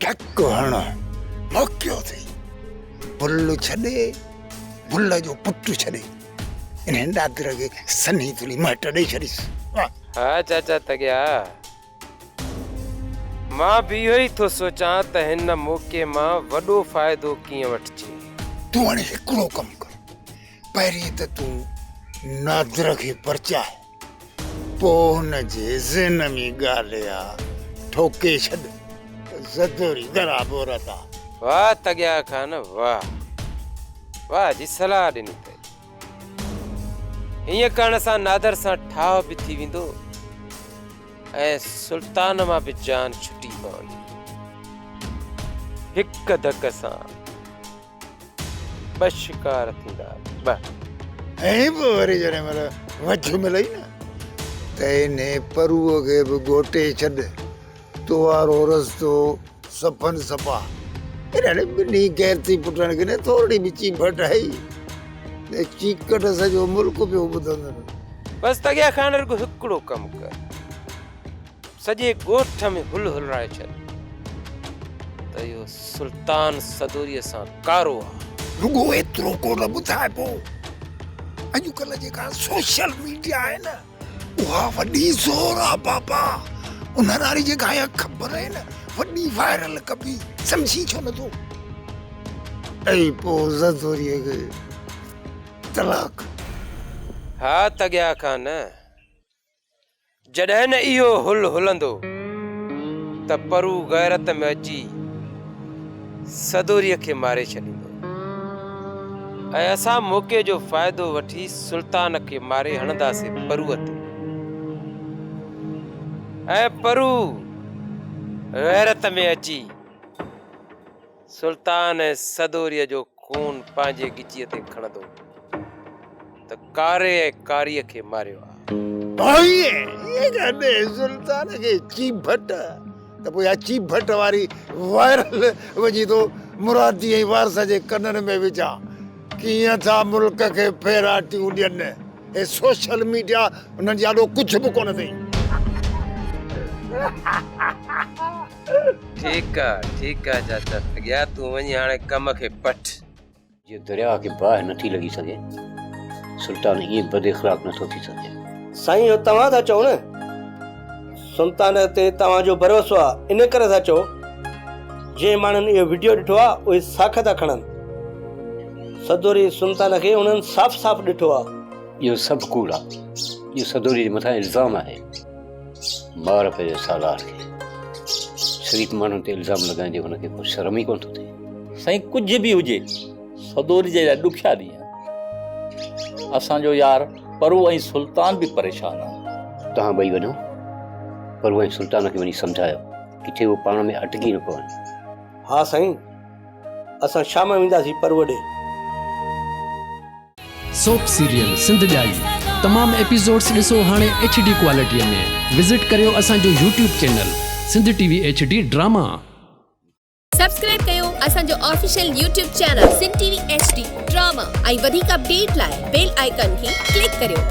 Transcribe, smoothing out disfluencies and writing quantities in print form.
ठक हण मौकियो थी भुल छॾे भुल जो पुट छॾे इन ॾादर खे सनी तुली मट ॾेई छॾीस। हाँ चाचा तगिया मां भी इहो ई थो सोचां त हिन मौक़े मां वॾो फ़ाइदो कीअं वठिजे। तूं हाणे हिकिड़ो कमु कर, पहिरीं त तूं नादर खे परचाए, पोइ हुन जे ज़हन में ॻाल्हि आहे ठोके छॾ ज़दोरी बराबरि था। वाह तगिया खान वाह वाह जी सलाह ॾिनी अथई। हीअं करण सां नादर सां ठाह बि थी वेंदो ऐं सुल्तान मां बि जान छुटी पवंदी। हिक धक सां ॿ शिकार थींदा ऐं पोइ वरी जॾहिं महिल वझ मिलई न त इन परूअ खे बि गोटे छॾ तो वारो रस्तो सफ़न सफ़ा। हेॾे ॿिन्ही गैरती पुटनि खे न थोरी बि चीभट आई चीकट सॼो मुल्क पियो ॿुधंदो। बसि तगिया खान रुॻो हिकिड़ो कमु कर, सॼे ॻोठ में हुल हुलाए छॾ त इहो सुल्तान सदोरीअ सां कारो आहे। रुॻो एतिरो कोन ॿुधाए पोइ अॼुकल्ह जेका सोशल मीडिया आहे न उहा वॾी ज़ोर आहे बाबा। उन वारी जेका आहे ख़बर आहे न वॾी वायरल कबी, सम्झी छो नथो? ऐं पोइ ज़दोरीअ खे तलाक। हा तगिया खान जॾहिं न इहो हुल हुलंदो त परू गैरत में अची सदोरीअ खे मारे छॾींदो ऐं असां मौक़े जो फ़ाइदो वठी सुल्तान खे मारे हणंदासीं परूअ ते ऐं परू गैरत में अची सुल्तान ऐं सदोरीअ जो खून पंहिंजे गिचीअ ते खणंदो त कारे ऐं कारीअ खे मारियो आहे। सुल्तान खे चीभट त पोइ इहा चीभट वारी वायरल वञी थो मुरादी ऐं वारस जे कननि में विझा कीअं था मुल्क खे फेराटियूं ॾियनि। हे सोशल मीडिया हुननि जी ॾाढो कुझु बि कोन अथई। ठीकु आहे चाचा तगिया तूं वञी हाणे कम खे पठ। जे दरिया खे बाहि नथी लॻी सघे सुल्तान ईअं बद इख़लाक़ नथो थी सघे। साईं तव्हां था चओ न सुल्तान ते तव्हांजो भरोसो आहे, इन करे था चओ जे माण्हुनि इहो वीडियो ॾिठो आहे उहे साख था खणनि। सदोरी सुल्तान खे उन्हनि साफ़ साफ़ ॾिठो आहे। इहो सभु कूड़ आहे। इहो सदोरी जे मथां इल्ज़ाम आहे। ॿार पंहिंजे सालार खे शरीफ़ माण्हुनि ते इल्ज़ाम लॻाइण जो हुनखे कुझु शर्म ई कोन थो थिए। साईं कुझु बि हुजे सदोरी जे लाइ ॾुखिया ॾींहं असांजो यार परू ऐं सुल्तान बि परेशान आहे। तव्हां ॿई वञो परू ऐं सुल्तान खे वञी सम्झायो किथे उहो पाण में अटकी न पवनि। हा साईं असां शाम वेंदासीं परू ॾे। सोप सीरियल सिंध ॼाई तमाम एपिसोड्स ॾिसो हाणे HD क्वालिटीअ में। विज़िट करियो असांजो YouTube channel Sindh TV HD drama. Subscribe कयो असांजो official YouTube channel Sindh TV HD drama ऐं वधीक अपडेट लाइ बेल आइकन खे क्लिक करियो।